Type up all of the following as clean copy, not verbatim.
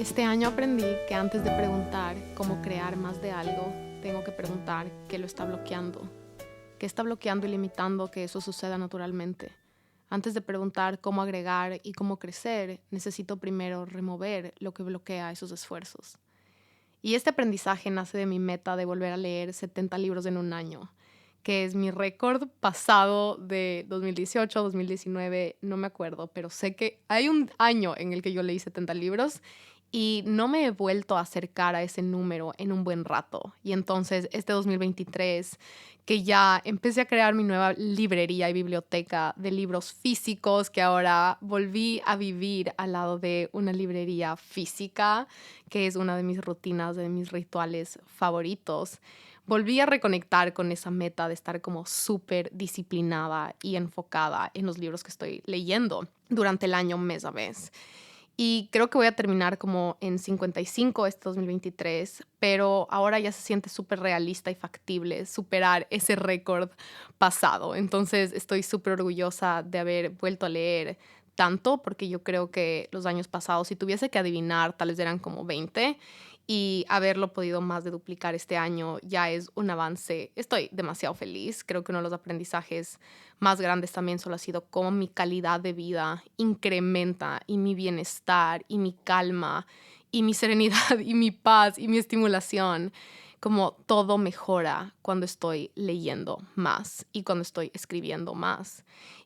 Este año aprendí que antes de preguntar cómo crear más de algo, tengo que preguntar qué lo está bloqueando. ¿Qué está bloqueando y limitando que eso suceda naturalmente? Antes de preguntar cómo agregar y cómo crecer, necesito primero remover lo que bloquea esos esfuerzos. Y este aprendizaje nace de mi meta de volver a leer 70 libros en un año, que es mi récord pasado de 2018, 2019, no me acuerdo, pero sé que hay un año en el que yo leí 70 libros y no me he vuelto a acercar a ese número en un buen rato. Y entonces este 2023, que ya empecé a crear mi nueva librería y biblioteca de libros físicos, que ahora volví a vivir al lado de una librería física, que es una de mis rutinas, de mis rituales favoritos. Volví a reconectar con esa meta de estar como súper disciplinada y enfocada en los libros que estoy leyendo durante el año mes a mes. Y creo que voy a terminar como en 55 este 2023, pero ahora ya se siente súper realista y factible superar ese récord pasado. Entonces estoy súper orgullosa de haber vuelto a leer tanto, porque yo creo que los años pasados, si tuviese que adivinar, tal vez eran como 20, y haberlo podido más de duplicar este año ya es un avance. Estoy demasiado feliz. Creo que uno de los aprendizajes más grandes también solo ha sido cómo mi calidad de vida incrementa y mi bienestar y mi calma y mi serenidad y mi paz y mi estimulación. Como todo mejora cuando estoy leyendo más y cuando estoy escribiendo más.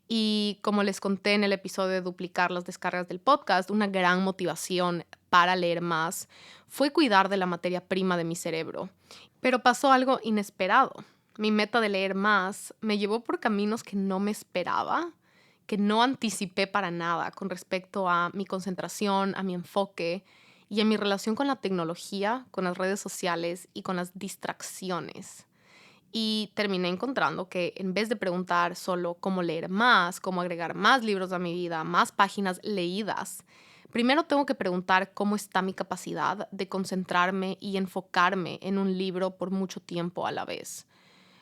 Y como les conté en el episodio de duplicar las descargas del podcast, una gran motivación para leer más fue cuidar de la materia prima de mi cerebro. Pero pasó algo inesperado. Mi meta de leer más me llevó por caminos que no me esperaba, que no anticipé para nada con respecto a mi concentración, a mi enfoque y a mi relación con la tecnología, con las redes sociales y con las distracciones. Y terminé encontrando que en vez de preguntar solo cómo leer más, cómo agregar más libros a mi vida, más páginas leídas, primero tengo que preguntar cómo está mi capacidad de concentrarme y enfocarme en un libro por mucho tiempo a la vez.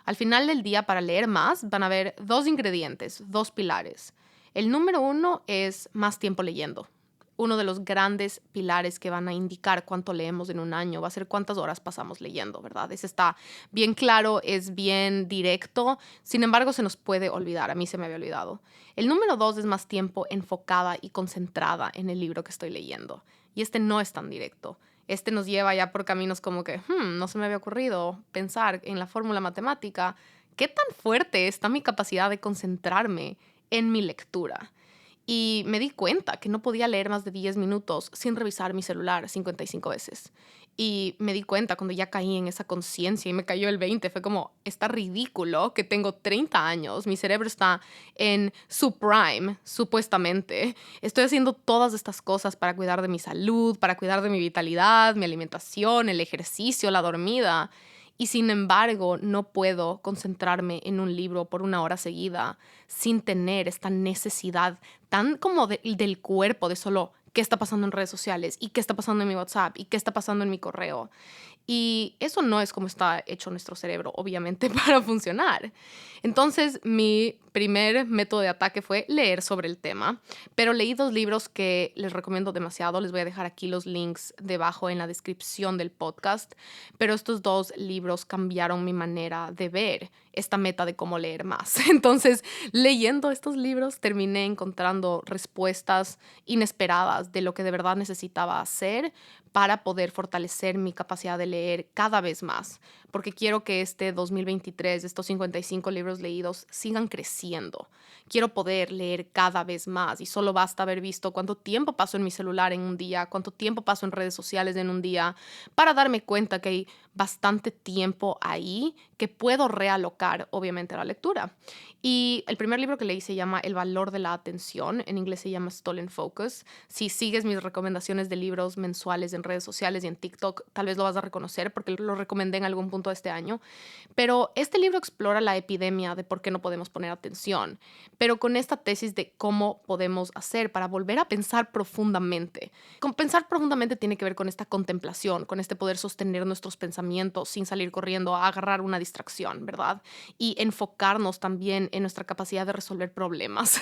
Al final del día, para leer más, van a haber dos ingredientes, dos pilares. El número uno es más tiempo leyendo. Uno de los grandes pilares que van a indicar cuánto leemos en un año va a ser cuántas horas pasamos leyendo, ¿verdad? Ese está bien claro, es bien directo, sin embargo se nos puede olvidar, a mí se me había olvidado. El número dos es más tiempo enfocada y concentrada en el libro que estoy leyendo. Y este no es tan directo. Este nos lleva ya por caminos como que, no se me había ocurrido pensar en la fórmula matemática. ¿Qué tan fuerte está mi capacidad de concentrarme en mi lectura? Y me di cuenta que no podía leer más de 10 minutos sin revisar mi celular 55 veces. Y me di cuenta cuando ya caí en esa conciencia y me cayó el 20, fue como, está ridículo que tengo 30 años, mi cerebro está en su prime, supuestamente. Estoy haciendo todas estas cosas para cuidar de mi salud, para cuidar de mi vitalidad, mi alimentación, el ejercicio, la dormida. Y sin embargo, no puedo concentrarme en un libro por una hora seguida sin tener esta necesidad tan como del cuerpo de solo qué está pasando en redes sociales y qué está pasando en mi WhatsApp y qué está pasando en mi correo. Y eso no es como está hecho nuestro cerebro, obviamente, para funcionar. Entonces, mi primer método de ataque fue leer sobre el tema, pero leí dos libros que les recomiendo demasiado. Les voy a dejar aquí los links debajo en la descripción del podcast, pero estos dos libros cambiaron mi manera de ver esta meta de cómo leer más. Entonces, leyendo estos libros, terminé encontrando respuestas inesperadas de lo que de verdad necesitaba hacer para poder fortalecer mi capacidad de leer cada vez más, porque quiero que este 2023, estos 55 libros leídos, sigan creciendo. Quiero poder leer cada vez más y solo basta haber visto cuánto tiempo paso en mi celular en un día, cuánto tiempo paso en redes sociales en un día, para darme cuenta que hay bastante tiempo ahí que puedo realocar, obviamente, a la lectura. Y el primer libro que leí se llama El valor de la atención, en inglés se llama Stolen Focus. Si sigues mis recomendaciones de libros mensuales en redes sociales y en TikTok, tal vez lo vas a reconocer porque lo recomendé en algún punto de este año. Pero este libro explora la epidemia de por qué no podemos poner atención, pero con esta tesis de cómo podemos hacer para volver a pensar profundamente. Con pensar profundamente tiene que ver con esta contemplación, con este poder sostener nuestros pensamientos sin salir corriendo a agarrar una distracción, ¿verdad? Y enfocarnos también en nuestra capacidad de resolver problemas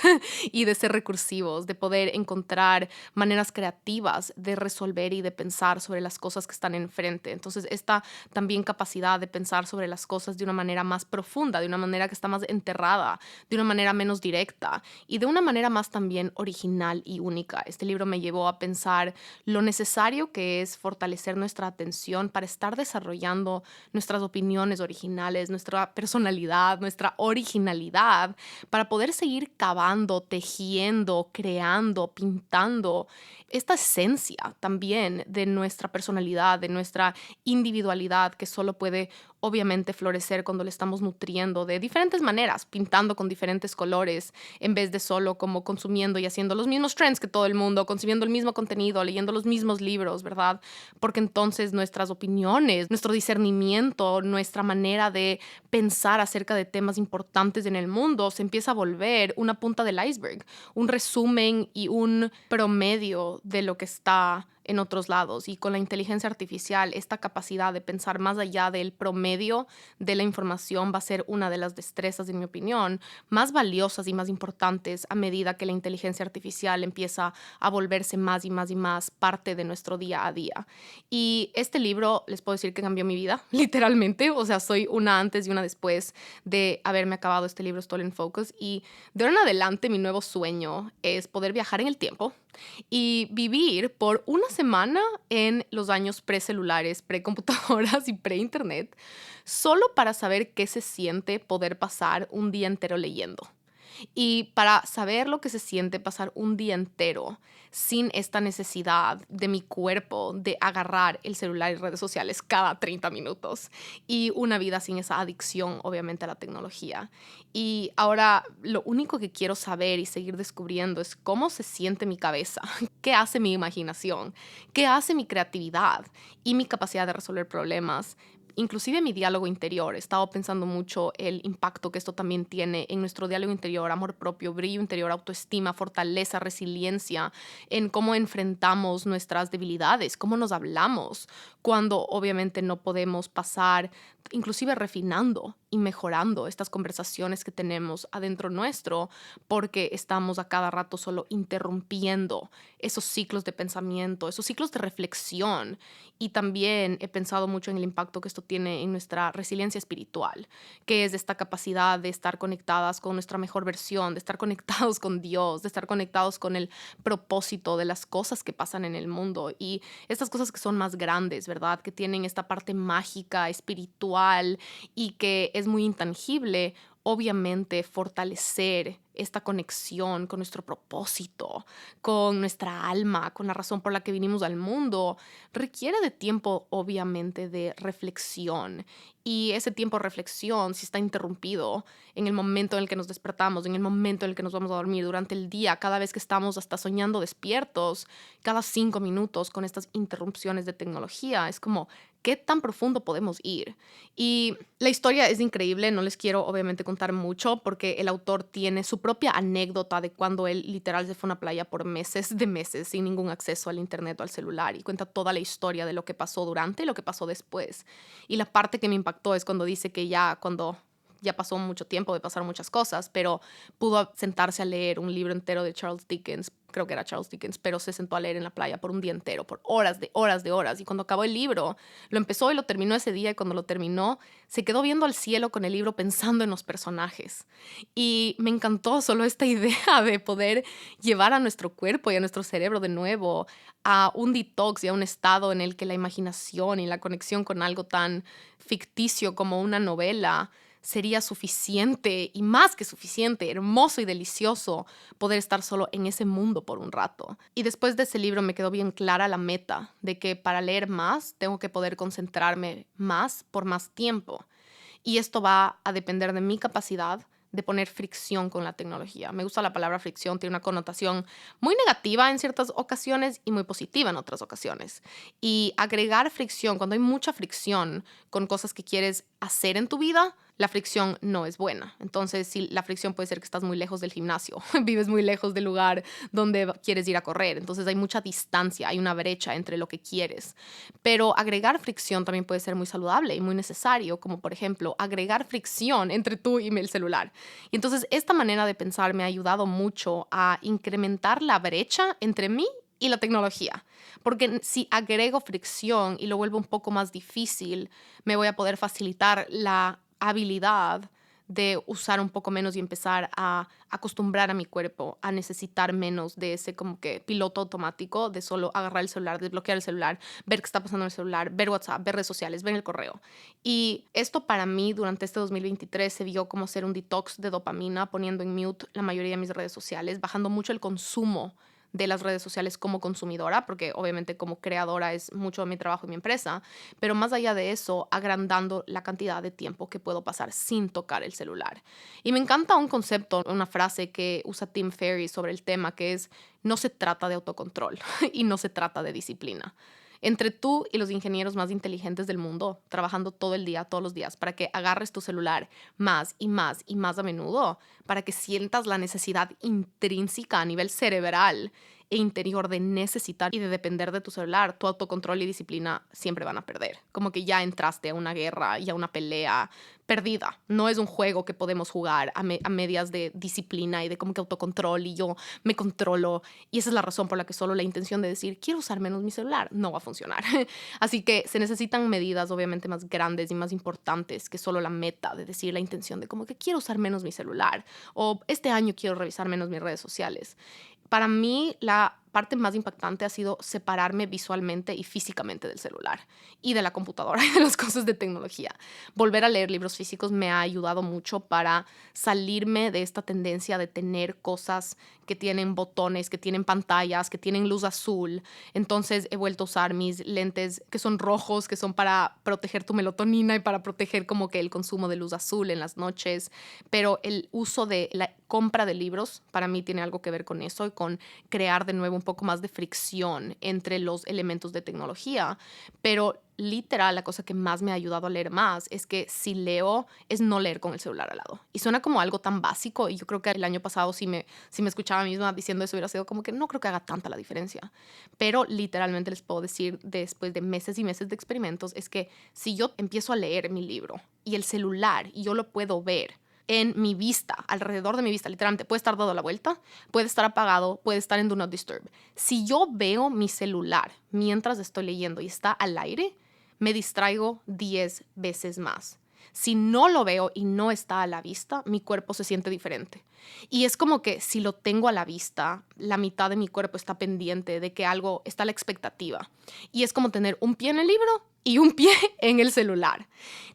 y de ser recursivos, de poder encontrar maneras creativas de resolver y de pensar sobre las cosas que están enfrente. Entonces, esta también capacidad de pensar sobre las cosas de una manera más profunda, de una manera que está más enterrada, de una manera menos directa y de una manera más también original y única. Este libro me llevó a pensar lo necesario que es fortalecer nuestra atención para estar desarrollando nuestras opiniones originales, nuestra personalidad, nuestra originalidad, para poder seguir cavando, tejiendo, creando, pintando esta esencia también de nuestra personalidad, de nuestra individualidad que solo puede obviamente florecer cuando le estamos nutriendo de diferentes maneras, pintando con diferentes colores, en vez de solo como consumiendo y haciendo los mismos trends que todo el mundo, consumiendo el mismo contenido, leyendo los mismos libros, ¿verdad? Porque entonces nuestras opiniones, nuestro discernimiento, nuestra manera de pensar acerca de temas importantes en el mundo se empieza a volver una punta del iceberg, un resumen y un promedio de lo que está en otros lados. Y con la inteligencia artificial, esta capacidad de pensar más allá del promedio de la información va a ser una de las destrezas, en mi opinión, más valiosas y más importantes a medida que la inteligencia artificial empieza a volverse más y más y más parte de nuestro día a día. Y este libro, les puedo decir que cambió mi vida, literalmente. O sea, soy una antes y una después de haberme acabado este libro Stolen Focus. Y de ahora en adelante, mi nuevo sueño es poder viajar en el tiempo y vivir por una semana en los años precelulares, precomputadoras y pre-internet, solo para saber qué se siente poder pasar un día entero leyendo. Y para saber lo que se siente pasar un día entero sin esta necesidad de mi cuerpo de agarrar el celular y redes sociales cada 30 minutos y una vida sin esa adicción, obviamente, a la tecnología. Y ahora lo único que quiero saber y seguir descubriendo es cómo se siente mi cabeza, qué hace mi imaginación, qué hace mi creatividad y mi capacidad de resolver problemas. Inclusive mi diálogo interior. He estado pensando mucho el impacto que esto también tiene en nuestro diálogo interior, amor propio, brillo interior, autoestima, fortaleza, resiliencia, en cómo enfrentamos nuestras debilidades, cómo nos hablamos, cuando obviamente no podemos pasar, inclusive refinando y mejorando estas conversaciones que tenemos adentro nuestro, porque estamos a cada rato solo interrumpiendo esos ciclos de pensamiento, esos ciclos de reflexión. Y también he pensado mucho en el impacto que esto tiene en nuestra resiliencia espiritual, que es esta capacidad de estar conectadas con nuestra mejor versión, de estar conectados con Dios, de estar conectados con el propósito de las cosas que pasan en el mundo y estas cosas que son más grandes, ¿verdad? Que tienen esta parte mágica, espiritual y que es muy intangible. Obviamente, fortalecer esta conexión con nuestro propósito, con nuestra alma, con la razón por la que vinimos al mundo, requiere de tiempo, obviamente, de reflexión. Y ese tiempo de reflexión, si está interrumpido en el momento en el que nos despertamos, en el momento en el que nos vamos a dormir, durante el día, cada vez que estamos hasta soñando despiertos, cada 5 minutos con estas interrupciones de tecnología, es como, ¿qué tan profundo podemos ir? Y la historia es increíble, no les quiero obviamente contar mucho porque el autor tiene su propia anécdota de cuando él literal se fue a una playa por meses de meses sin ningún acceso al internet o al celular y cuenta toda la historia de lo que pasó durante y lo que pasó después. Y la parte que me impactó es cuando dice que cuando ya pasó mucho tiempo de pasar muchas cosas, pero pudo sentarse a leer un libro entero de Charles Dickens, creo que era Charles Dickens, pero se sentó a leer en la playa por un día entero, por horas de horas de horas. Y cuando acabó el libro, lo empezó y lo terminó ese día y cuando lo terminó, se quedó viendo al cielo con el libro pensando en los personajes. Y me encantó solo esta idea de poder llevar a nuestro cuerpo y a nuestro cerebro de nuevo a un detox y a un estado en el que la imaginación y la conexión con algo tan ficticio como una novela sería suficiente y más que suficiente, hermoso y delicioso poder estar solo en ese mundo por un rato. Y después de ese libro me quedó bien clara la meta de que para leer más tengo que poder concentrarme más por más tiempo. Y esto va a depender de mi capacidad de poner fricción con la tecnología. Me gusta la palabra fricción, tiene una connotación muy negativa en ciertas ocasiones y muy positiva en otras ocasiones. Y agregar fricción, cuando hay mucha fricción con cosas que quieres hacer en tu vida, la fricción no es buena. Entonces, si la fricción puede ser que estás muy lejos del gimnasio, vives muy lejos del lugar donde quieres ir a correr. Entonces, hay mucha distancia, hay una brecha entre lo que quieres. Pero agregar fricción también puede ser muy saludable y muy necesario, como por ejemplo, agregar fricción entre tú y el celular. Y entonces, esta manera de pensar me ha ayudado mucho a incrementar la brecha entre mí y la tecnología. Porque si agrego fricción y lo vuelvo un poco más difícil, me voy a poder facilitar la habilidad de usar un poco menos y empezar a acostumbrar a mi cuerpo a necesitar menos de ese como que piloto automático de solo agarrar el celular, desbloquear el celular, ver qué está pasando en el celular, ver WhatsApp, ver redes sociales, ver el correo. Y esto para mí durante este 2023 se vio como ser un detox de dopamina, poniendo en mute la mayoría de mis redes sociales, bajando mucho el consumo de las redes sociales como consumidora, porque obviamente como creadora es mucho de mi trabajo y mi empresa, pero más allá de eso, agrandando la cantidad de tiempo que puedo pasar sin tocar el celular. Y me encanta un concepto, una frase que usa Tim Ferriss sobre el tema, que es: no se trata de autocontrol y no se trata de disciplina. Entre tú y los ingenieros más inteligentes del mundo, trabajando todo el día, todos los días, para que agarres tu celular más y más y más a menudo, para que sientas la necesidad intrínseca a nivel cerebral e interior de necesitar y de depender de tu celular, tu autocontrol y disciplina siempre van a perder. Como que ya entraste a una guerra y a una pelea perdida. No es un juego que podemos jugar a medias de disciplina y de como que autocontrol y yo me controlo. Y esa es la razón por la que solo la intención de decir quiero usar menos mi celular no va a funcionar. Así que se necesitan medidas obviamente más grandes y más importantes que solo la meta de decir la intención de como que quiero usar menos mi celular o este año quiero revisar menos mis redes sociales. Para mí, la parte más impactante ha sido separarme visualmente y físicamente del celular y de la computadora y de las cosas de tecnología. Volver a leer libros físicos me ha ayudado mucho para salirme de esta tendencia de tener cosas que tienen botones, que tienen pantallas, que tienen luz azul. Entonces he vuelto a usar mis lentes que son rojos, que son para proteger tu melatonina y para proteger como que el consumo de luz azul en las noches. Pero el uso de la compra de libros para mí tiene algo que ver con eso y con crear de nuevo un poco más de fricción entre los elementos de tecnología. Pero literal, la cosa que más me ha ayudado a leer más es que si leo, es no leer con el celular al lado. Y suena como algo tan básico y yo creo que el año pasado si me escuchaba misma diciendo eso hubiera sido como que no creo que haga tanta la diferencia. Pero literalmente les puedo decir después de meses y meses de experimentos es que si yo empiezo a leer mi libro y el celular y yo lo puedo ver en mi vista, alrededor de mi vista, literalmente puede estar dado la vuelta, puede estar apagado, puede estar en Do Not Disturb. Si yo veo mi celular mientras estoy leyendo y está al aire, me distraigo 10 veces más. Si no lo veo y no está a la vista, mi cuerpo se siente diferente. Y es como que si lo tengo a la vista, la mitad de mi cuerpo está pendiente de que algo está a la expectativa. Y es como tener un pie en el libro y un pie en el celular.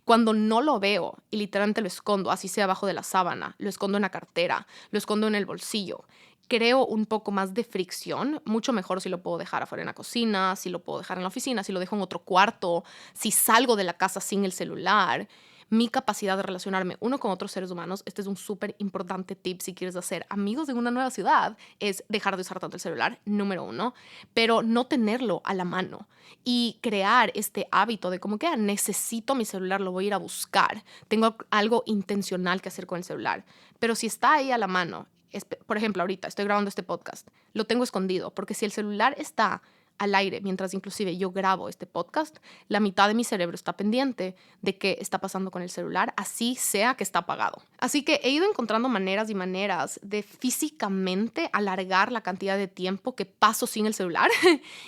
Cuando no lo veo y literalmente lo escondo, así sea abajo de la sábana, lo escondo en la cartera, lo escondo en el bolsillo, creo un poco más de fricción, mucho mejor si lo puedo dejar afuera en la cocina, si lo puedo dejar en la oficina, si lo dejo en otro cuarto, si salgo de la casa sin el celular. Mi capacidad de relacionarme uno con otros seres humanos, este es un súper importante tip si quieres hacer amigos en una nueva ciudad, es dejar de usar tanto el celular, número uno, pero no tenerlo a la mano y crear este hábito de como que necesito mi celular, lo voy a ir a buscar, tengo algo intencional que hacer con el celular, pero si está ahí a la mano, por ejemplo, ahorita estoy grabando este podcast, lo tengo escondido, porque si el celular está al aire, mientras inclusive yo grabo este podcast, la mitad de mi cerebro está pendiente de qué está pasando con el celular, así sea que está apagado. Así que he ido encontrando maneras y maneras de físicamente alargar la cantidad de tiempo que paso sin el celular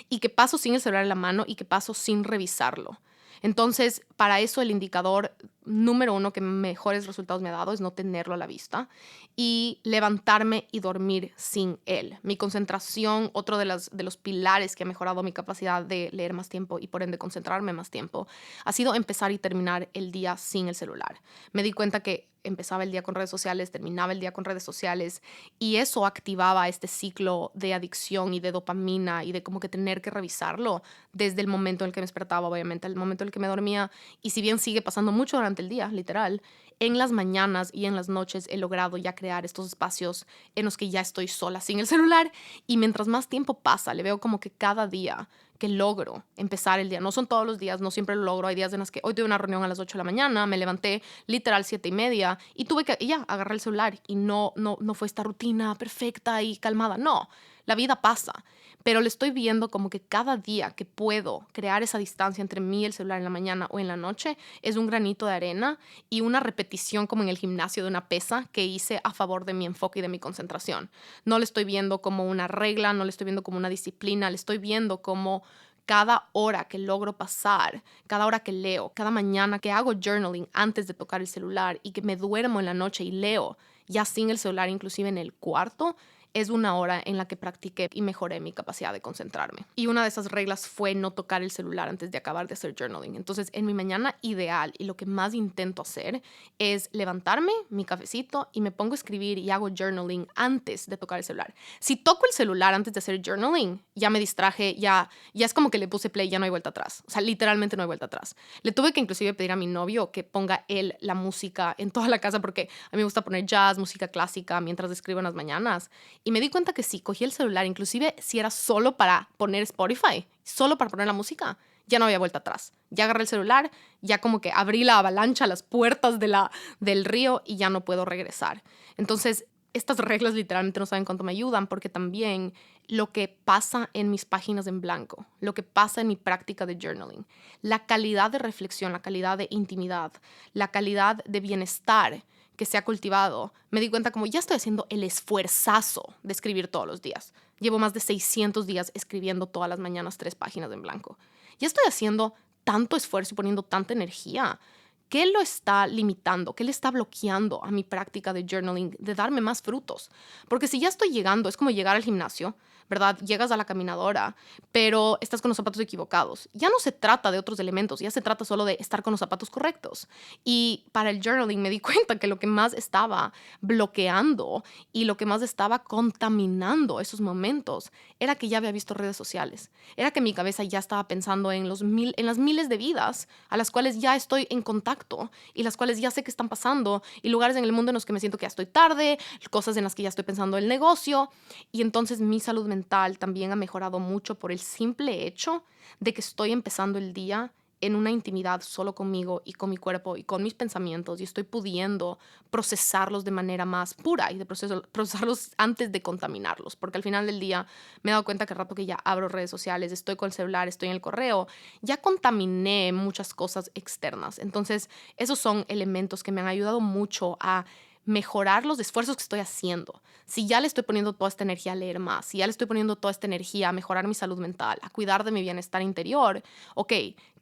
y que paso sin el celular en la mano y que paso sin revisarlo. Entonces, para eso el indicador número uno que mejores resultados me ha dado es no tenerlo a la vista y levantarme y dormir sin él. Mi concentración, otro de los pilares que ha mejorado mi capacidad de leer más tiempo y por ende concentrarme más tiempo, ha sido empezar y terminar el día sin el celular. Me di cuenta que empezaba el día con redes sociales, terminaba el día con redes sociales y eso activaba este ciclo de adicción y de dopamina y de como que tener que revisarlo desde el momento en el que me despertaba, obviamente, al momento en el que me dormía. Y si bien sigue pasando mucho durante el día, literal, en las mañanas y en las noches he logrado ya crear estos espacios en los que ya estoy sola sin el celular, y mientras más tiempo pasa, le veo como que cada día que logro empezar el día, no son todos los días, no siempre lo logro, hay días en los que hoy tuve una reunión a las 8 de la mañana, me levanté literal 7:30 y tuve que ya agarrar el celular, y no fue esta rutina perfecta y calmada, no, la vida pasa, pero le estoy viendo como que cada día que puedo crear esa distancia entre mí y el celular en la mañana o en la noche es un granito de arena y una repetición como en el gimnasio de una pesa que hice a favor de mi enfoque y de mi concentración. No le estoy viendo como una regla, no le estoy viendo como una disciplina, le estoy viendo como cada hora que logro pasar, cada hora que leo, cada mañana que hago journaling antes de tocar el celular y que me duermo en la noche y leo ya sin el celular, inclusive en el cuarto, es una hora en la que practiqué y mejoré mi capacidad de concentrarme. Y una de esas reglas fue no tocar el celular antes de acabar de hacer journaling. Entonces, en mi mañana ideal y lo que más intento hacer es levantarme, mi cafecito, y me pongo a escribir y hago journaling antes de tocar el celular. Si toco el celular antes de hacer journaling, ya me distraje, ya es como que le puse play, ya no hay vuelta atrás. O sea, literalmente no hay vuelta atrás. Le tuve que inclusive pedir a mi novio que ponga él la música en toda la casa porque a mí me gusta poner jazz, música clásica mientras escribo en las mañanas. Y me di cuenta que si cogí el celular, inclusive si era solo para poner Spotify, solo para poner la música, ya no había vuelta atrás. Ya agarré el celular, ya como que abrí la avalancha, las puertas del río, y ya no puedo regresar. Entonces, estas reglas literalmente no saben cuánto me ayudan, porque también lo que pasa en mis páginas en blanco, lo que pasa en mi práctica de journaling, la calidad de reflexión, la calidad de intimidad, la calidad de bienestar que se ha cultivado, me di cuenta como ya estoy haciendo el esfuerzazo de escribir todos los días. Llevo más de 600 días escribiendo todas las mañanas 3 páginas en blanco. Ya estoy haciendo tanto esfuerzo y poniendo tanta energía. ¿Qué lo está limitando? ¿Qué le está bloqueando a mi práctica de journaling de darme más frutos? Porque si ya estoy llegando, es como llegar al gimnasio, ¿verdad? Llegas a la caminadora, pero estás con los zapatos equivocados. Ya no se trata de otros elementos, ya se trata solo de estar con los zapatos correctos. Y para el journaling me di cuenta que lo que más estaba bloqueando y lo que más estaba contaminando esos momentos era que ya había visto redes sociales. Era que mi cabeza ya estaba pensando en las miles de vidas a las cuales ya estoy en contacto y las cuales ya sé que están pasando, y lugares en el mundo en los que me siento que ya estoy tarde, cosas en las que ya estoy pensando en el negocio. Y entonces mi salud mental también ha mejorado mucho por el simple hecho de que estoy empezando el día en una intimidad solo conmigo y con mi cuerpo y con mis pensamientos, y estoy pudiendo procesarlos de manera más pura y de procesarlos antes de contaminarlos, porque al final del día me he dado cuenta que al rato que ya abro redes sociales, estoy con el celular, estoy en el correo, ya contaminé muchas cosas externas. Entonces, esos son elementos que me han ayudado mucho a mejorar los esfuerzos que estoy haciendo. Si ya le estoy poniendo toda esta energía a leer más, si ya le estoy poniendo toda esta energía a mejorar mi salud mental, a cuidar de mi bienestar interior, ok,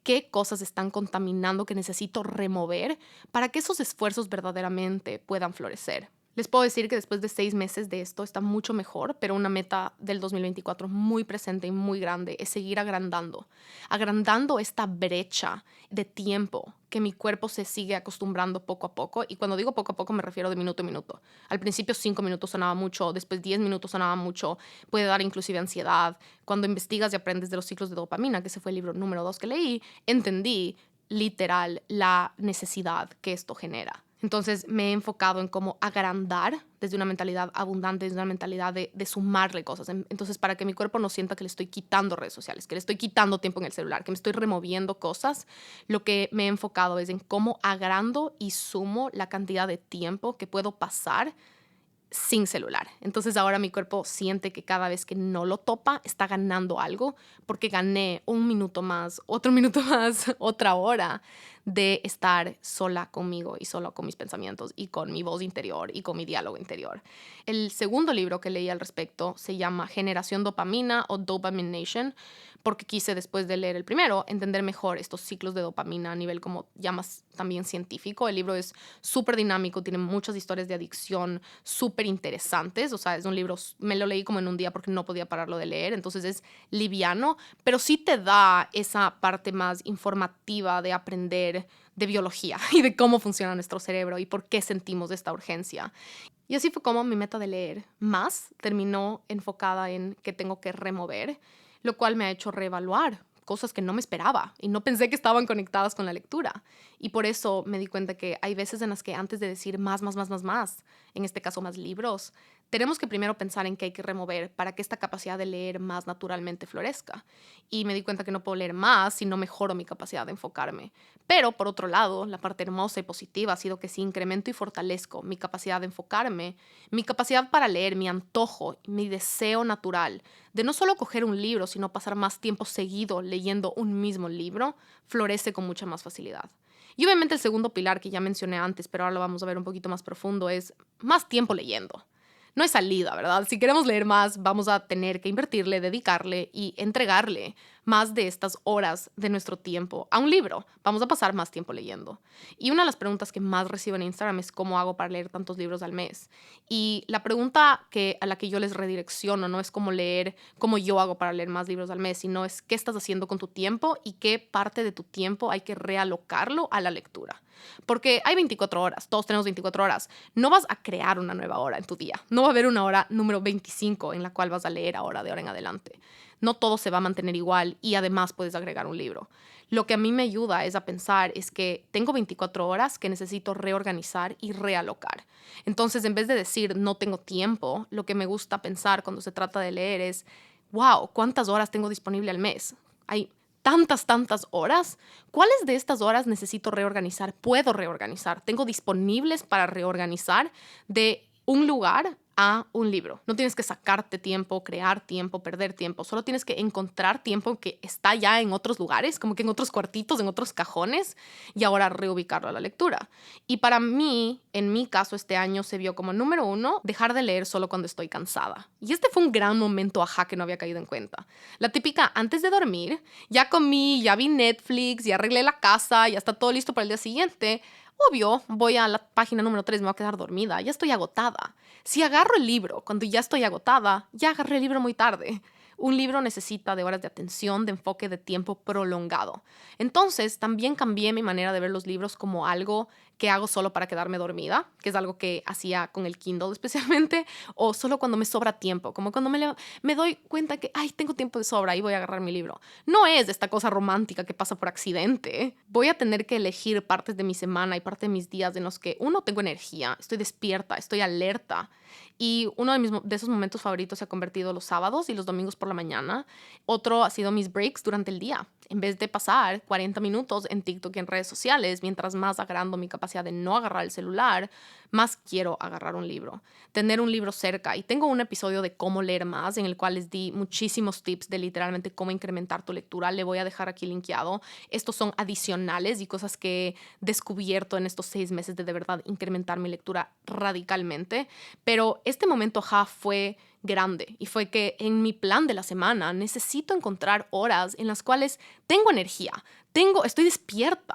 ¿qué cosas están contaminando que necesito remover para que esos esfuerzos verdaderamente puedan florecer? Les puedo decir que después de 6 meses de esto está mucho mejor, pero una meta del 2024 muy presente y muy grande es seguir agrandando esta brecha de tiempo que mi cuerpo se sigue acostumbrando poco a poco. Y cuando digo poco a poco me refiero de minuto a minuto. Al principio 5 minutos sonaba mucho, después 10 minutos sonaba mucho, puede dar inclusive ansiedad. Cuando investigas y aprendes de los ciclos de dopamina, que ese fue el libro número 2 que leí, entendí literal la necesidad que esto genera. Entonces me he enfocado en cómo agrandar desde una mentalidad abundante, desde una mentalidad de sumarle cosas. Entonces, para que mi cuerpo no sienta que le estoy quitando redes sociales, que le estoy quitando tiempo en el celular, que me estoy removiendo cosas, lo que me he enfocado es en cómo agrando y sumo la cantidad de tiempo que puedo pasar sin celular. Entonces ahora mi cuerpo siente que cada vez que no lo topa está ganando algo, porque gané un minuto más, otro minuto más, otra hora de estar sola conmigo y sola con mis pensamientos y con mi voz interior y con mi diálogo interior. El segundo libro que leí al respecto se llama Generación Dopamina o Dopamine Nation, porque quise, después de leer el primero, entender mejor estos ciclos de dopamina a nivel como ya más también científico. El libro es súper dinámico, tiene muchas historias de adicción súper interesantes. O sea, es un libro, me lo leí como en un día porque no podía pararlo de leer, entonces es liviano, pero sí te da esa parte más informativa de aprender de biología y de cómo funciona nuestro cerebro y por qué sentimos esta urgencia. Y así fue como mi meta de leer más terminó enfocada en qué tengo que remover, lo cual me ha hecho reevaluar cosas que no me esperaba y no pensé que estaban conectadas con la lectura. Y por eso me di cuenta que hay veces en las que antes de decir más, en este caso más libros, tenemos que primero pensar en qué hay que remover para que esta capacidad de leer más naturalmente florezca. Y me di cuenta que no puedo leer más si no mejoro mi capacidad de enfocarme. Pero, por otro lado, la parte hermosa y positiva ha sido que si incremento y fortalezco mi capacidad de enfocarme, mi capacidad para leer, mi antojo, mi deseo natural de no solo coger un libro, sino pasar más tiempo seguido leyendo un mismo libro, florece con mucha más facilidad. Y obviamente el segundo pilar que ya mencioné antes, pero ahora lo vamos a ver un poquito más profundo, es más tiempo leyendo. No hay salida, ¿verdad? Si queremos leer más, vamos a tener que invertirle, dedicarle y entregarle más de estas horas de nuestro tiempo a un libro. Vamos a pasar más tiempo leyendo. Y una de las preguntas que más recibo en Instagram es cómo hago para leer tantos libros al mes. Y la pregunta a la que yo les redirecciono no es cómo yo hago para leer más libros al mes, sino es qué estás haciendo con tu tiempo y qué parte de tu tiempo hay que realocarlo a la lectura. Porque hay 24 horas, todos tenemos 24 horas. No vas a crear una nueva hora en tu día. No va a haber una hora número 25 en la cual vas a leer ahora de ahora en adelante. No todo se va a mantener igual y además puedes agregar un libro. Lo que a mí me ayuda es a pensar es que tengo 24 horas que necesito reorganizar y realocar. Entonces, en vez de decir no tengo tiempo, lo que me gusta pensar cuando se trata de leer es, wow, ¿cuántas horas tengo disponible al mes? Hay tantas horas. ¿Cuáles de estas horas necesito reorganizar? ¿Puedo reorganizar? ¿Tengo disponibles para reorganizar de un lugar a un libro? No tienes que sacarte tiempo, crear tiempo, perder tiempo. Solo tienes que encontrar tiempo que está ya en otros lugares, como que en otros cuartitos, en otros cajones, y ahora reubicarlo a la lectura. Y para mí, en mi caso, este año se vio como número 1, dejar de leer solo cuando estoy cansada. Y este fue un gran momento ajá que no había caído en cuenta. La típica, antes de dormir, ya comí, ya vi Netflix, ya arreglé la casa, ya está todo listo para el día siguiente. Obvio, voy a la página número 3, me voy a quedar dormida, ya estoy agotada. Si agarro el libro cuando ya estoy agotada, ya agarré el libro muy tarde. Un libro necesita de horas de atención, de enfoque, de tiempo prolongado. Entonces, también cambié mi manera de ver los libros como algo que hago solo para quedarme dormida, que es algo que hacía con el Kindle especialmente, o solo cuando me sobra tiempo, como cuando me doy cuenta que, ay, tengo tiempo de sobra y voy a agarrar mi libro. No es esta cosa romántica que pasa por accidente. Voy a tener que elegir partes de mi semana y parte de mis días en los que, uno, tengo energía, estoy despierta, estoy alerta. Y uno de esos momentos favoritos se ha convertido los sábados y los domingos por la mañana. Otro ha sido mis breaks durante el día. En vez de pasar 40 minutos en TikTok y en redes sociales, mientras más agrando mi capacidad de no agarrar el celular, más quiero agarrar un libro. Tener un libro cerca. Y tengo un episodio de cómo leer más, en el cual les di muchísimos tips de literalmente cómo incrementar tu lectura. Le voy a dejar aquí linkeado. Estos son adicionales y cosas que he descubierto en estos 6 meses de verdad incrementar mi lectura radicalmente. Pero este momento ajá fue grande y fue que en mi plan de la semana necesito encontrar horas en las cuales tengo energía, estoy despierta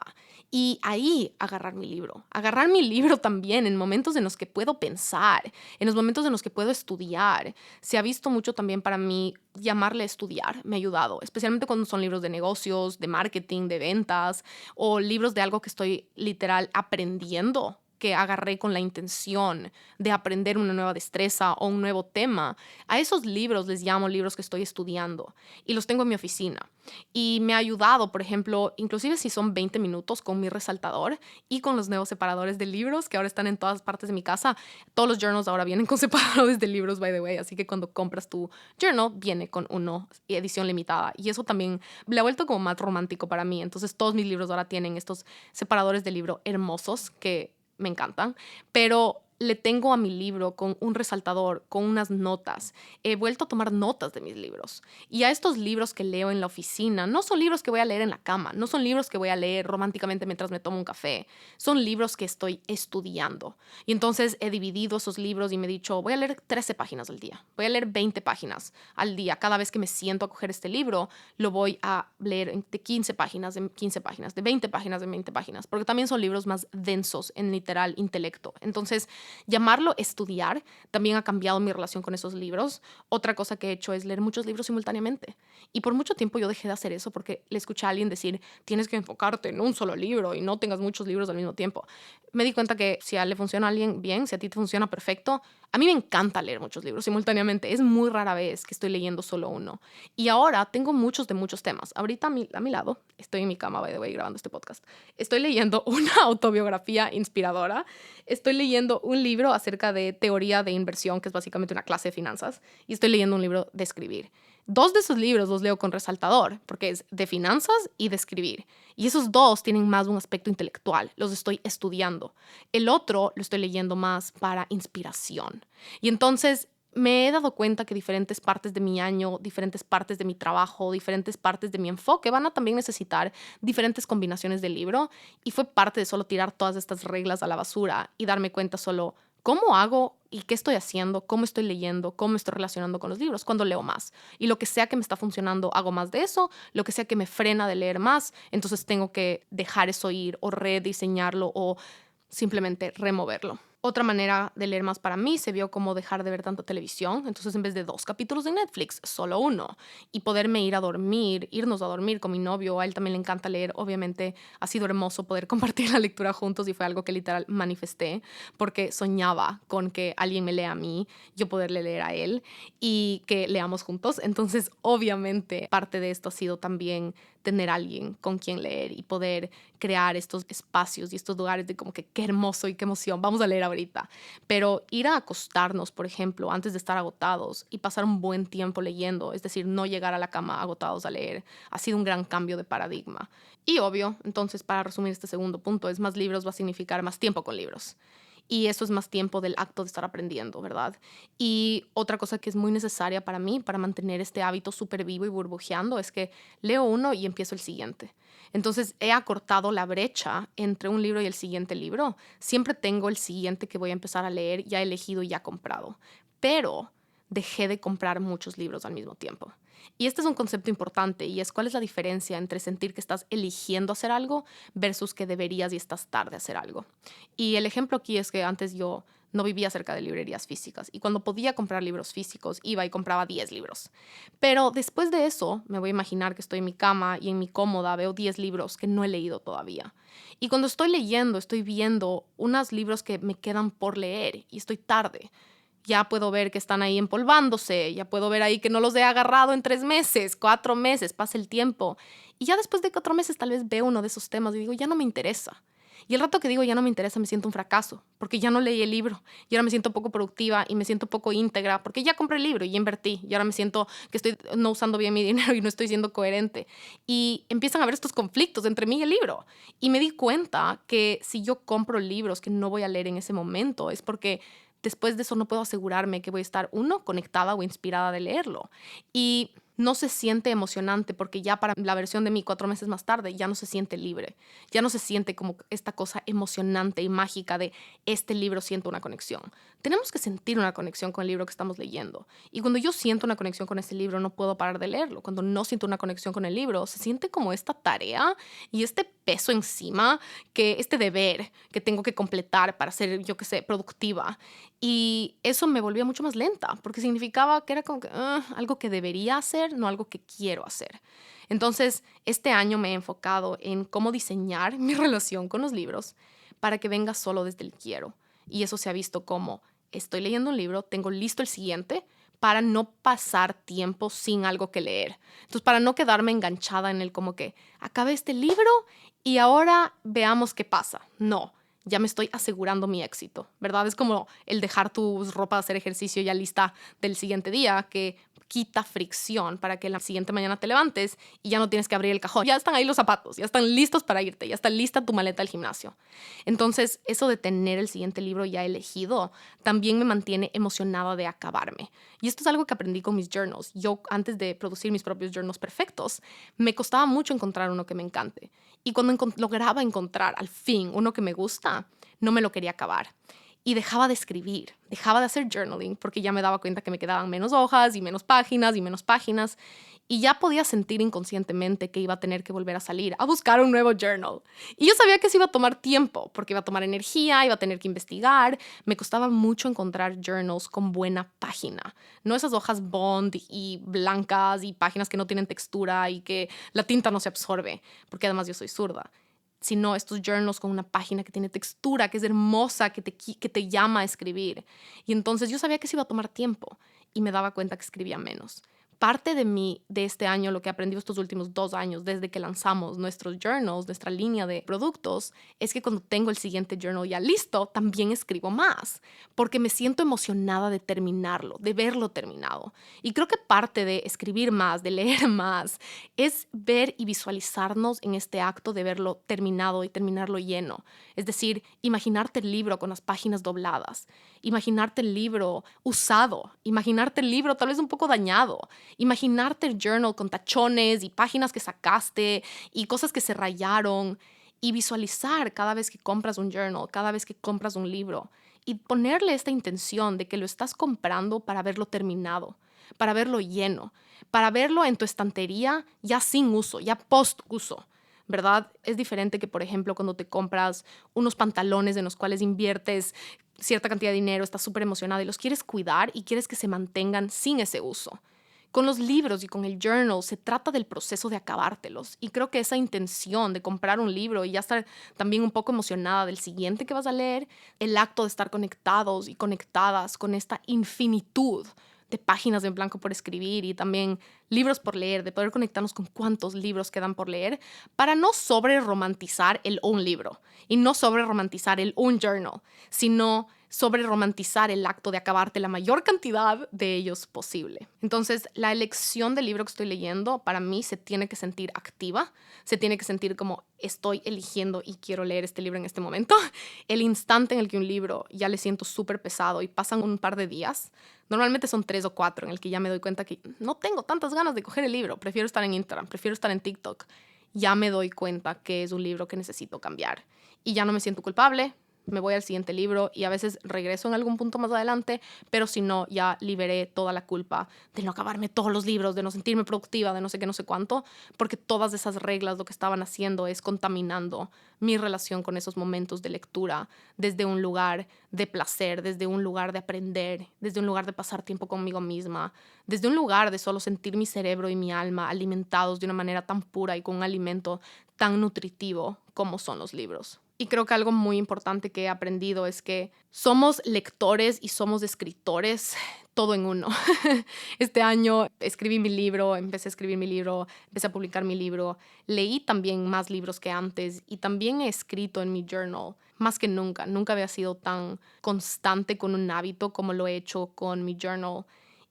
y ahí agarrar mi libro. Agarrar mi libro también en momentos en los que puedo pensar, en los momentos en los que puedo estudiar. Se ha visto mucho también para mí llamarle estudiar, me ha ayudado, especialmente cuando son libros de negocios, de marketing, de ventas o libros de algo que estoy literal aprendiendo, que agarré con la intención de aprender una nueva destreza o un nuevo tema. A esos libros les llamo libros que estoy estudiando y los tengo en mi oficina. Y me ha ayudado, por ejemplo, inclusive si son 20 minutos con mi resaltador y con los nuevos separadores de libros que ahora están en todas partes de mi casa. Todos los journals ahora vienen con separadores de libros, by the way, así que cuando compras tu journal viene con uno, edición limitada. Y eso también le ha vuelto como más romántico para mí. Entonces todos mis libros ahora tienen estos separadores de libro hermosos que me encantan, pero le tengo a mi libro con un resaltador, con unas notas. He vuelto a tomar notas de mis libros. Y a estos libros que leo en la oficina, no son libros que voy a leer en la cama, no son libros que voy a leer románticamente mientras me tomo un café, son libros que estoy estudiando. Y entonces he dividido esos libros y me he dicho, voy a leer 13 páginas al día, voy a leer 20 páginas al día. Cada vez que me siento a coger este libro, lo voy a leer de 15 páginas, de 15 páginas, de 20 páginas, de 20 páginas, porque también son libros más densos en literal intelecto. Entonces, llamarlo estudiar también ha cambiado mi relación con esos libros. Otra cosa que he hecho es leer muchos libros simultáneamente. Y por mucho tiempo yo dejé de hacer eso porque le escuché a alguien decir, tienes que enfocarte en un solo libro y no tengas muchos libros al mismo tiempo. Me di cuenta que si a le funciona a alguien bien, si a ti te funciona perfecto, a mí me encanta leer muchos libros simultáneamente. Es muy rara vez que estoy leyendo solo uno. Y ahora tengo muchos de muchos temas. Ahorita a mi lado, estoy en mi cama, by the way, grabando este podcast. Estoy leyendo una autobiografía inspiradora. Estoy leyendo un libro acerca de teoría de inversión, que es básicamente una clase de finanzas. Y estoy leyendo un libro de escribir. Dos de esos libros los leo con resaltador, porque es de finanzas y de escribir. Y esos dos tienen más un aspecto intelectual, los estoy estudiando. El otro lo estoy leyendo más para inspiración. Y entonces me he dado cuenta que diferentes partes de mi año, diferentes partes de mi trabajo, diferentes partes de mi enfoque van a también necesitar diferentes combinaciones de libro. Y fue parte de solo tirar todas estas reglas a la basura y darme cuenta solo cómo hago y qué estoy haciendo, cómo estoy leyendo, cómo me estoy relacionando con los libros, cuando leo más. Y lo que sea que me está funcionando, hago más de eso. Lo que sea que me frena de leer más, entonces tengo que dejar eso ir o rediseñarlo o simplemente removerlo. Otra manera de leer más para mí se vio como dejar de ver tanta televisión. Entonces, en vez de 2 capítulos de Netflix, solo uno. Y poderme irnos a dormir con mi novio. A él también le encanta leer. Obviamente, ha sido hermoso poder compartir la lectura juntos y fue algo que literal manifesté porque soñaba con que alguien me lea a mí, yo poderle leer a él y que leamos juntos. Entonces, obviamente, parte de esto ha sido también tener alguien con quien leer y poder crear estos espacios y estos lugares de como que qué hermoso y qué emoción, vamos a leer ahorita. Pero ir a acostarnos, por ejemplo, antes de estar agotados y pasar un buen tiempo leyendo, es decir, no llegar a la cama agotados a leer, ha sido un gran cambio de paradigma. Y obvio, entonces, para resumir este segundo punto, es más libros va a significar más tiempo con libros. Y eso es más tiempo del acto de estar aprendiendo, ¿verdad? Y otra cosa que es muy necesaria para mí, para mantener este hábito súper vivo y burbujeando, es que leo uno y empiezo el siguiente. Entonces he acortado la brecha entre un libro y el siguiente libro. Siempre tengo el siguiente que voy a empezar a leer ya elegido y ya comprado. Pero dejé de comprar muchos libros al mismo tiempo. Y este es un concepto importante y es cuál es la diferencia entre sentir que estás eligiendo hacer algo versus que deberías y estás tarde a hacer algo. Y el ejemplo aquí es que antes yo no vivía cerca de librerías físicas y cuando podía comprar libros físicos iba y compraba 10 libros. Pero después de eso me voy a imaginar que estoy en mi cama y en mi cómoda veo 10 libros que no he leído todavía. Y cuando estoy leyendo estoy viendo unos libros que me quedan por leer y estoy tarde. Ya puedo ver que están ahí empolvándose, ya puedo ver ahí que no los he agarrado en 3 meses, 4 meses, pasa el tiempo. Y ya después de 4 meses tal vez veo uno de esos temas y digo, ya no me interesa. Y el rato que digo ya no me interesa me siento un fracaso, porque ya no leí el libro y ahora me siento poco productiva y me siento poco íntegra, porque ya compré el libro y ya invertí y ahora me siento que estoy no usando bien mi dinero y no estoy siendo coherente. Y empiezan a haber estos conflictos entre mí y el libro. Y me di cuenta que si yo compro libros que no voy a leer en ese momento es porque después de eso no puedo asegurarme que voy a estar, uno, conectada o inspirada de leerlo. Y no se siente emocionante porque ya para la versión de mí 4 meses más tarde ya no se siente libre. Ya no se siente como esta cosa emocionante y mágica de este libro siento una conexión. Tenemos que sentir una conexión con el libro que estamos leyendo. Y cuando yo siento una conexión con ese libro no puedo parar de leerlo. Cuando no siento una conexión con el libro se siente como esta tarea y este peso encima, que este deber que tengo que completar para ser, yo qué sé, productiva. Y eso me volvía mucho más lenta, porque significaba que era como que algo que debería hacer, no algo que quiero hacer. Entonces, este año me he enfocado en cómo diseñar mi relación con los libros para que venga solo desde el quiero. Y eso se ha visto como estoy leyendo un libro, tengo listo el siguiente para no pasar tiempo sin algo que leer. Entonces, para no quedarme enganchada en el como que acabé este libro y ahora veamos qué pasa. No, ya me estoy asegurando mi éxito, ¿verdad? Es como el dejar tu ropa de hacer ejercicio ya lista del siguiente día, que quita fricción para que la siguiente mañana te levantes y ya no tienes que abrir el cajón. Ya están ahí los zapatos, ya están listos para irte, ya está lista tu maleta al gimnasio. Entonces, eso de tener el siguiente libro ya elegido también me mantiene emocionada de acabarme. Y esto es algo que aprendí con mis journals. Yo, antes de producir mis propios journals perfectos, me costaba mucho encontrar uno que me encante. Y cuando lograba encontrar al fin uno que me gusta, no me lo quería acabar. y dejaba de escribir, dejaba de hacer journaling porque ya me daba cuenta que me quedaban menos hojas y menos páginas y menos páginas y ya podía sentir inconscientemente que iba a tener que volver a salir a buscar un nuevo journal. Y yo sabía que eso iba a tomar tiempo porque iba a tomar energía, iba a tener que investigar. Me costaba mucho encontrar journals con buena página, no esas hojas bond y blancas y páginas que no tienen textura y que la tinta no se absorbe, porque además yo soy zurda, sino estos journals con una página que tiene textura, que es hermosa, que te llama a escribir. Y entonces yo sabía que eso iba a tomar tiempo y me daba cuenta que escribía menos. Parte de este año, lo que he aprendido estos últimos 2 años, desde que lanzamos nuestros journals, nuestra línea de productos, es que cuando tengo el siguiente journal ya listo, también escribo más, porque me siento emocionada de terminarlo, de verlo terminado. Y creo que parte de escribir más, de leer más, es ver y visualizarnos en este acto de verlo terminado y terminarlo lleno. Es decir, imaginarte el libro con las páginas dobladas, imaginarte el libro usado, imaginarte el libro tal vez un poco dañado, imaginarte el journal con tachones y páginas que sacaste y cosas que se rayaron, y visualizar cada vez que compras un journal, cada vez que compras un libro, y ponerle esta intención de que lo estás comprando para verlo terminado, para verlo lleno, para verlo en tu estantería ya sin uso, ya post uso, ¿verdad? Es diferente que, por ejemplo, cuando te compras unos pantalones en los cuales inviertes cierta cantidad de dinero, estás súper emocionada y los quieres cuidar y quieres que se mantengan sin ese uso. Con los libros y con el journal se trata del proceso de acabártelos, y creo que esa intención de comprar un libro y ya estar también un poco emocionada del siguiente que vas a leer, el acto de estar conectados y conectadas con esta infinitud de páginas en blanco por escribir y también libros por leer, de poder conectarnos con cuántos libros quedan por leer, para no sobre romantizar el un libro y no sobre romantizar el un journal, sino sobre romantizar el acto de acabarte la mayor cantidad de ellos posible. Entonces, la elección del libro que estoy leyendo para mí se tiene que sentir activa, se tiene que sentir como estoy eligiendo y quiero leer este libro en este momento. El instante en el que un libro ya le siento súper pesado y pasan un par de días, normalmente son 3 o 4 en el que ya me doy cuenta que no tengo tantas ganas de coger el libro, prefiero estar en Instagram, prefiero estar en TikTok, ya me doy cuenta que es un libro que necesito cambiar y ya no me siento culpable. Me voy al siguiente libro y a veces regreso en algún punto más adelante, pero si no, ya liberé toda la culpa de no acabarme todos los libros, de no sentirme productiva, de no sé qué, no sé cuánto, porque todas esas reglas lo que estaban haciendo es contaminando mi relación con esos momentos de lectura desde un lugar de placer, desde un lugar de aprender, desde un lugar de pasar tiempo conmigo misma, desde un lugar de solo sentir mi cerebro y mi alma alimentados de una manera tan pura y con un alimento tan nutritivo como son los libros. Y creo que algo muy importante que he aprendido es que somos lectores y somos escritores todo en uno. Este año escribí mi libro, empecé a escribir mi libro, empecé a publicar mi libro. Leí también más libros que antes y también he escrito en mi journal más que nunca. Nunca había sido tan constante con un hábito como lo he hecho con mi journal.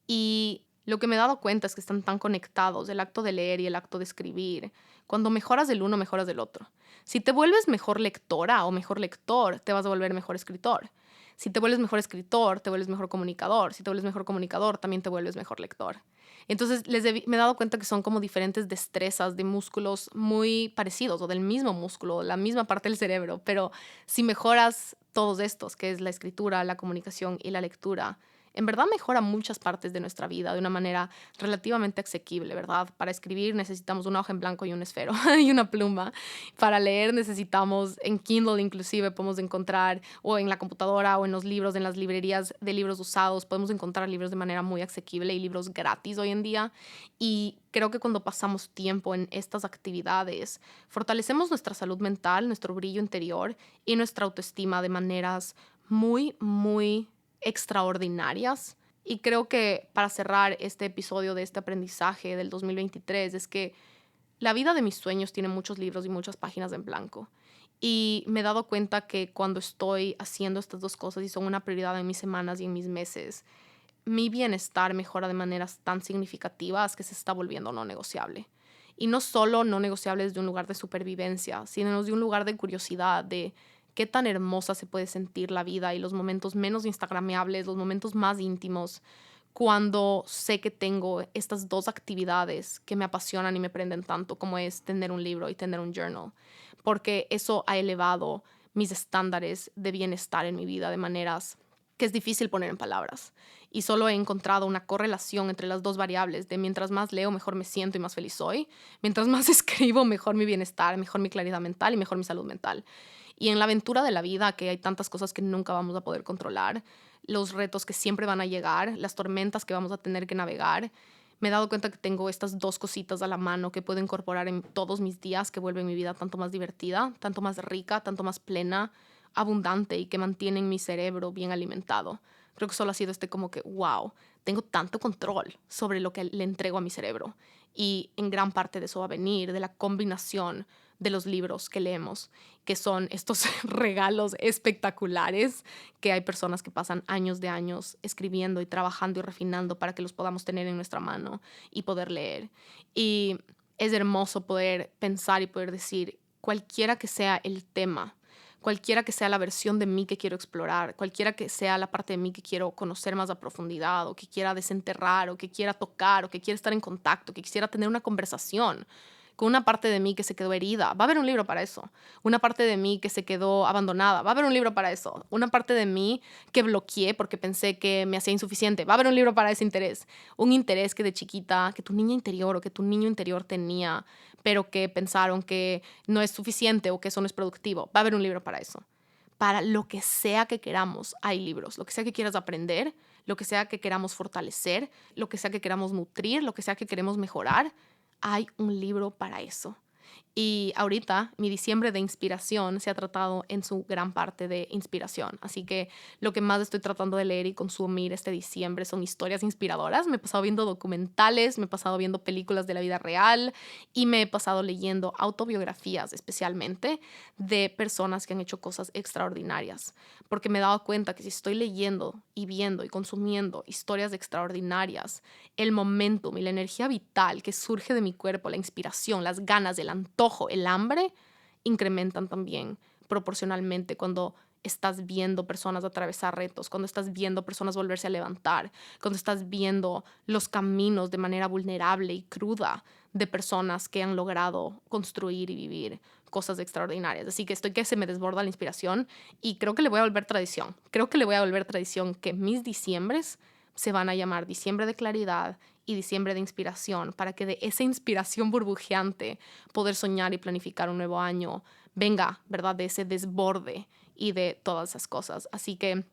Y lo que me he dado cuenta es que están tan conectados, el acto de leer y el acto de escribir. Cuando mejoras del uno, mejoras del otro. Si te vuelves mejor lectora o mejor lector, te vas a volver mejor escritor. Si te vuelves mejor escritor, te vuelves mejor comunicador. Si te vuelves mejor comunicador, también te vuelves mejor lector. Entonces, me he dado cuenta que son como diferentes destrezas de músculos muy parecidos o del mismo músculo, la misma parte del cerebro. Pero si mejoras todos estos, que es la escritura, la comunicación y la lectura, en verdad mejora muchas partes de nuestra vida de una manera relativamente asequible, ¿verdad? Para escribir necesitamos una hoja en blanco y un esfero y una pluma. Para leer necesitamos, en Kindle inclusive podemos encontrar, o en la computadora o en los libros, en las librerías de libros usados, podemos encontrar libros de manera muy asequible y libros gratis hoy en día. Y creo que cuando pasamos tiempo en estas actividades, fortalecemos nuestra salud mental, nuestro brillo interior y nuestra autoestima de maneras muy, muy extraordinarias. Y creo que para cerrar este episodio de este aprendizaje del 2023 es que la vida de mis sueños tiene muchos libros y muchas páginas en blanco. Y me he dado cuenta que cuando estoy haciendo estas dos cosas y son una prioridad en mis semanas y en mis meses, mi bienestar mejora de maneras tan significativas que se está volviendo no negociable. Y no solo no negociable desde un lugar de supervivencia, sino desde un lugar de curiosidad, de qué tan hermosa se puede sentir la vida y los momentos menos instagrameables, los momentos más íntimos, cuando sé que tengo estas dos actividades que me apasionan y me prenden tanto como es tener un libro y tener un journal, porque eso ha elevado mis estándares de bienestar en mi vida de maneras que es difícil poner en palabras. Y solo he encontrado una correlación entre las dos variables de mientras más leo, mejor me siento y más feliz soy. Mientras más escribo, mejor mi bienestar, mejor mi claridad mental y mejor mi salud mental. Y en la aventura de la vida, que hay tantas cosas que nunca vamos a poder controlar, los retos que siempre van a llegar, las tormentas que vamos a tener que navegar, me he dado cuenta que tengo estas dos cositas a la mano que puedo incorporar en todos mis días, que vuelven mi vida tanto más divertida, tanto más rica, tanto más plena, abundante y que mantienen mi cerebro bien alimentado. Creo que solo ha sido como que, wow, tengo tanto control sobre lo que le entrego a mi cerebro. Y en gran parte de eso va a venir de la combinación de los libros que leemos, que son estos regalos espectaculares que hay personas que pasan años de años escribiendo y trabajando y refinando para que los podamos tener en nuestra mano y poder leer. Y es hermoso poder pensar y poder decir, cualquiera que sea el tema, cualquiera que sea la versión de mí que quiero explorar, cualquiera que sea la parte de mí que quiero conocer más a profundidad, o que quiera desenterrar, o que quiera tocar, o que quiera estar en contacto, que quisiera tener una conversación con una parte de mí que se quedó herida, va a haber un libro para eso. Una parte de mí que se quedó abandonada, va a haber un libro para eso. Una parte de mí que bloqueé porque pensé que me hacía insuficiente, va a haber un libro para ese interés. Un interés que de chiquita, que tu niña interior o que tu niño interior tenía, pero que pensaron que no es suficiente o que eso no es productivo, va a haber un libro para eso. Para lo que sea que queramos, hay libros. Lo que sea que quieras aprender, lo que sea que queramos fortalecer, lo que sea que queramos nutrir, lo que sea que queremos mejorar, hay un libro para eso. Y ahorita mi diciembre de inspiración se ha tratado en su gran parte de inspiración. Así que lo que más estoy tratando de leer y consumir este diciembre son historias inspiradoras. Me he pasado viendo documentales, me he pasado viendo películas de la vida real y me he pasado leyendo autobiografías, especialmente de personas que han hecho cosas extraordinarias. Porque me he dado cuenta que si estoy leyendo y viendo y consumiendo historias extraordinarias, el momentum y la energía vital que surge de mi cuerpo, la inspiración, las ganas, el antojo, el hambre, incrementan también proporcionalmente cuando estás viendo personas atravesar retos, cuando estás viendo personas volverse a levantar, cuando estás viendo los caminos de manera vulnerable y cruda de personas que han logrado construir y vivir cosas extraordinarias. Así que estoy que se me desborda la inspiración y creo que le voy a volver tradición. Creo que le voy a volver tradición que mis diciembres se van a llamar diciembre de claridad y diciembre de inspiración, para que de esa inspiración burbujeante poder soñar y planificar un nuevo año venga, ¿verdad? De ese desborde y de todas esas cosas. Así que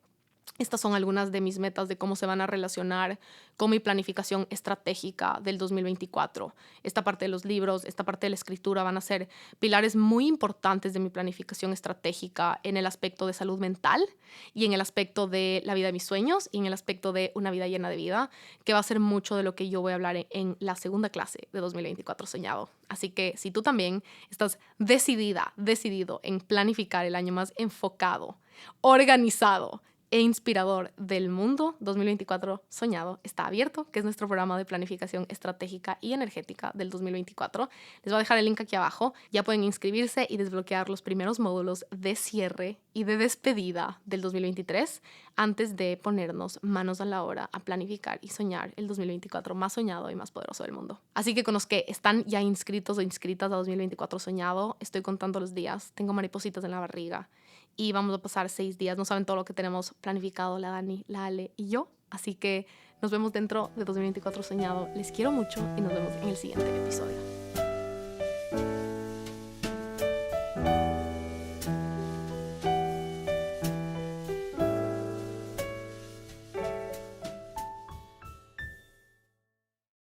estas son algunas de mis metas de cómo se van a relacionar con mi planificación estratégica del 2024. Esta parte de los libros, esta parte de la escritura van a ser pilares muy importantes de mi planificación estratégica en el aspecto de salud mental y en el aspecto de la vida de mis sueños y en el aspecto de una vida llena de vida, que va a ser mucho de lo que yo voy a hablar en la segunda clase de 2024 Soñado. Así que si tú también estás decidido en planificar el año más enfocado, organizado e inspirador del mundo, 2024 Soñado está abierto, que es nuestro programa de planificación estratégica y energética del 2024. Les voy a dejar el link aquí abajo. Ya pueden inscribirse y desbloquear los primeros módulos de cierre y de despedida del 2023 antes de ponernos manos a la obra a planificar y soñar el 2024 más soñado y más poderoso del mundo. Así que con los que están ya inscritos o inscritas a 2024 Soñado, estoy contando los días. Tengo maripositas en la barriga. Y vamos a pasar 6 días. No saben todo lo que tenemos planificado la Dani, la Ale y yo. Así que nos vemos dentro de 2024 Soñado. Les quiero mucho y nos vemos en el siguiente episodio.